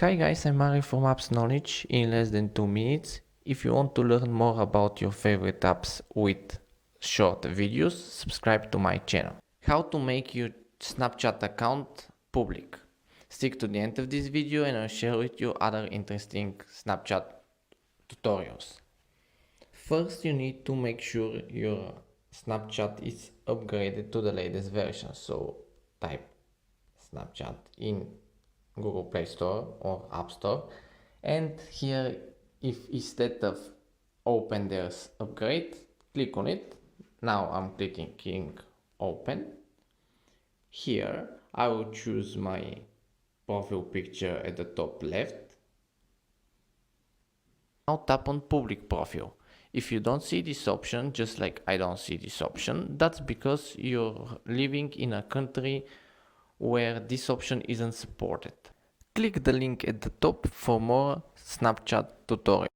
Hi guys, I'm Mario from Apps Knowledge in less than 2 minutes. If you want to learn more about your favorite apps with short videos, subscribe to my channel. How to make your Snapchat account public. Stick to the end of this video and I'll share with you other interesting Snapchat tutorials. First, you need to make sure your Snapchat is upgraded to the latest version. So type Snapchat in Google Play Store or App Store, and here, if instead of open there's upgrade, click on it. Now I'm clicking open. Here I will choose my profile picture at the top left. Now tap on public profile. If you don't see this option, just like I don't see this option, that's because you're living in a country where this option isn't supported. Click the link at the top for more Snapchat tutorials.